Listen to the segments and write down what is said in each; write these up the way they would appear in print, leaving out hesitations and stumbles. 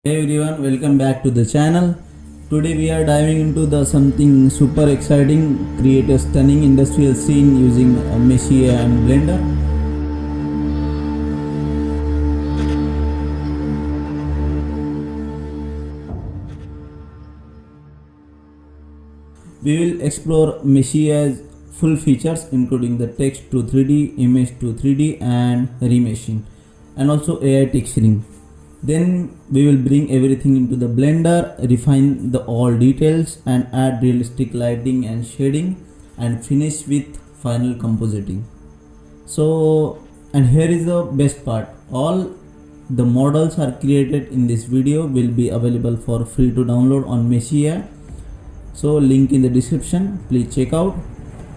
Hey everyone, welcome back to the channel. Today we are diving into the something super exciting, create a stunning industrial scene using Meshy and Blender. We will explore Meshy's full features including the text to 3D, image to 3D and remeshing and also AI texturing. Then we will bring everything into the Blender, refine the all details and add realistic lighting and shading and finish with final compositing. And here is the best part. All the models are created in this video will be available for free to download on Meshy. So link in the description, please check out.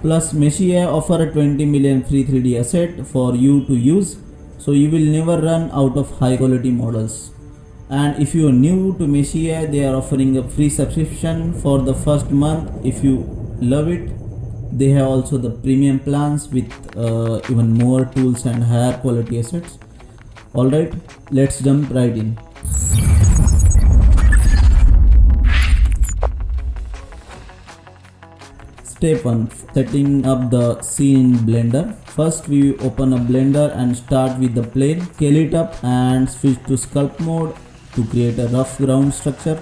Plus Meshy offer a 20 million free 3D asset for you to use. So you will never run out of high quality models. And if you are new to Meshy, they are offering a free subscription for the first month. If you love it, they have also the premium plans with even more tools and higher quality assets. Alright, let's jump right in. Step 1. Setting up the scene in Blender. First we open a Blender and start with the plane. Scale it up and switch to sculpt mode to create a rough ground structure.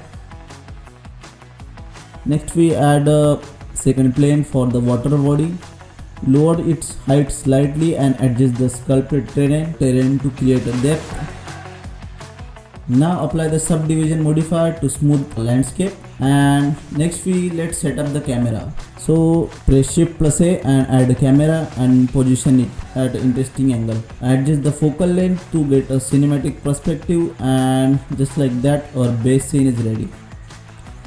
Next we add a second plane for the water body. Lower its height slightly and adjust the sculpted terrain to create a depth. Now apply the subdivision modifier to smooth landscape. And next let's set up the camera. So press Shift plus A and add a camera and position it at an interesting angle. Adjust the focal length to get a cinematic perspective, and just like that our base scene is ready.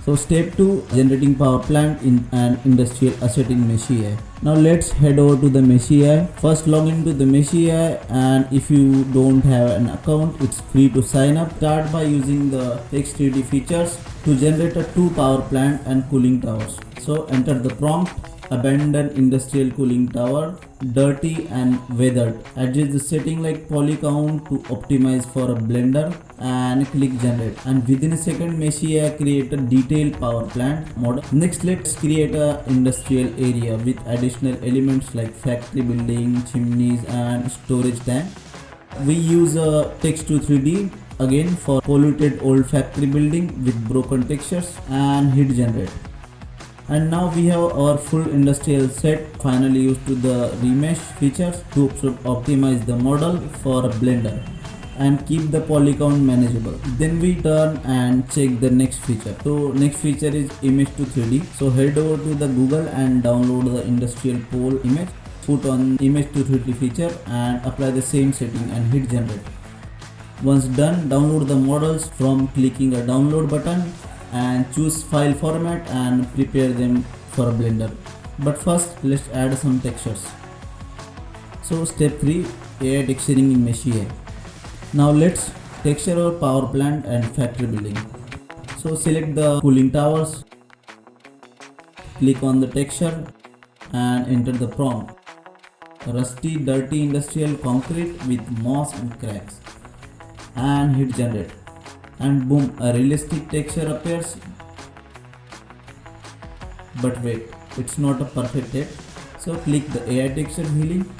So step 2, generating power plant in an industrial asset in Meshy. Now let's head over to the Meshy. First log into the Meshy, and if you don't have an account, it's free to sign up. Start by using the X3D features to generate a 2 power plant and cooling towers. So enter the prompt: abandoned industrial cooling tower, dirty and weathered. Adjust the setting like poly count to optimize for a Blender and click generate. And within a second, Meshy create a detailed power plant model. Next, let's create a industrial area with additional elements like factory building, chimneys and storage tank. We use a text to 3D again for polluted old factory building with broken textures and hit generate. And now we have our full industrial set. Finally used to the remesh features to optimize the model for a Blender and keep the poly count manageable. Then we turn and check the next feature. So next feature is image to 3D. So head over to the Google and download the industrial pole image. Put on image to 3D feature and apply the same setting and hit generate. Once done, download the models from clicking a download button and choose file format and prepare them for a Blender. But first let's add some textures. So step 3, AI texturing in Meshy. Now let's texture our power plant and factory building. So select the cooling towers, click on the texture and enter the prompt: rusty dirty industrial concrete with moss and cracks, and hit generate. And boom, a realistic texture appears. But wait, it's not a perfect yet. So click the AI texture healing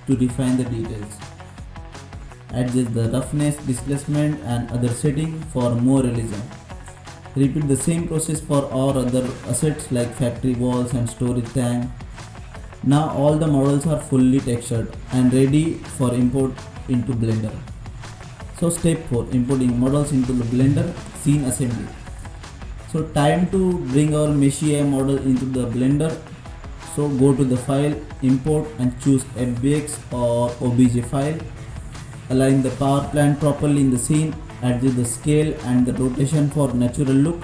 to refine the details. Adjust the roughness, displacement and other settings for more realism. Repeat the same process for all other assets like factory walls and storage tank. Now all the models are fully textured and ready for import into Blender. So step 4, importing models into the Blender scene assembly. So time to bring our Meshy model into the Blender. So go to the file, import and choose FBX or OBJ file. Align the power plant properly in the scene, adjust the scale and the rotation for natural look.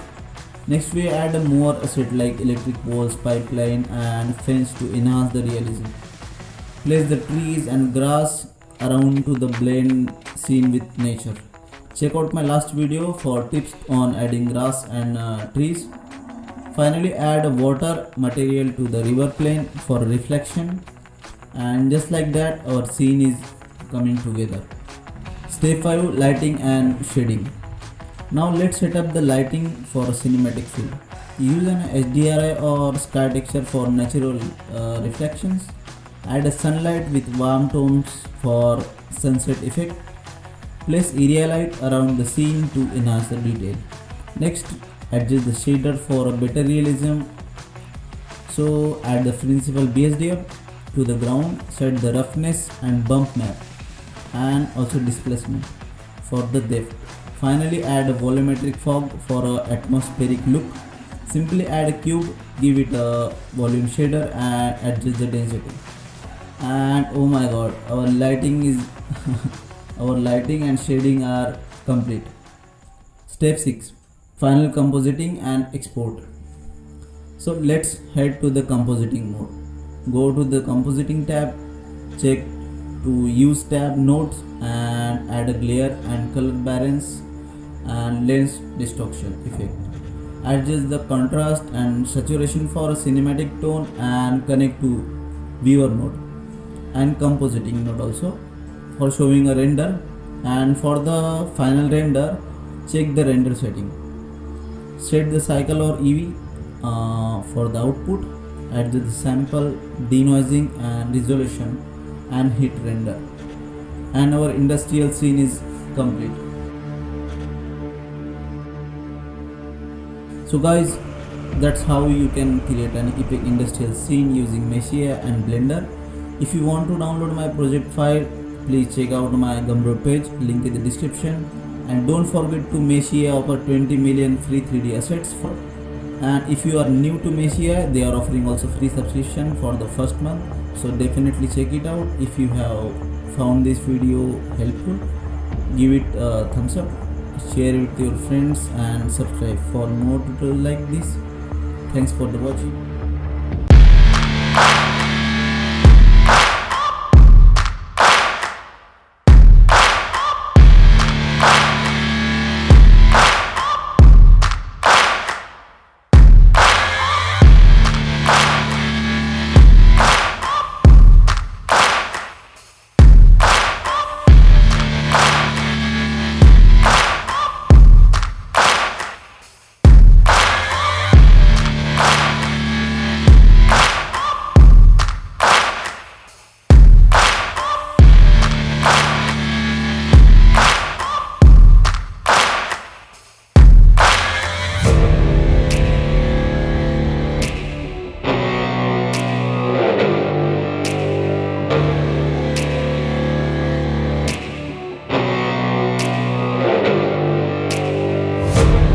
Next we add a more asset like electric poles, pipeline and fence to enhance the realism. Place the trees and grass around to the blend scene with nature. Check out my last video for tips on adding grass and trees. Finally add a water material to the river plane for reflection, and just like that our scene is coming together. Step 5, lighting and shading. Now let's set up the lighting for a cinematic feel. Use an HDRI or sky texture for natural reflections. Add a sunlight with warm tones for sunset effect. Place area light around the scene to enhance the detail. Next, adjust the shader for a better realism. So add the principal BSDF to the ground, set the roughness and bump map, and also displacement for the depth. Finally, add a volumetric fog for a atmospheric look. Simply add a cube, give it a volume shader and adjust the density. And oh my god, our lighting is our lighting and shading are complete. Step 6, final compositing and export. So let's head to the compositing mode. Go to the compositing tab, check to use tab nodes and add a glare and color balance and lens distortion effect. Adjust the contrast and saturation for a cinematic tone and connect to viewer node and compositing node also for showing a render. And for the final render, check the render setting. Set the cycle or EV for the output. Adjust the sample, denoising and resolution and hit render. And our industrial scene is complete. So guys, that's how you can create an epic industrial scene using Meshy and Blender. If you want to download my project file, please check out my Gumroad page, link in the description. And don't forget to Meshy offer 20 million free 3D assets for. And if you are new to Meshy, they are offering also free subscription for the first month. So definitely check it out. If you have found this video helpful, give it a thumbs up, share it with your friends and subscribe for more tutorials like this. Thanks for the watching.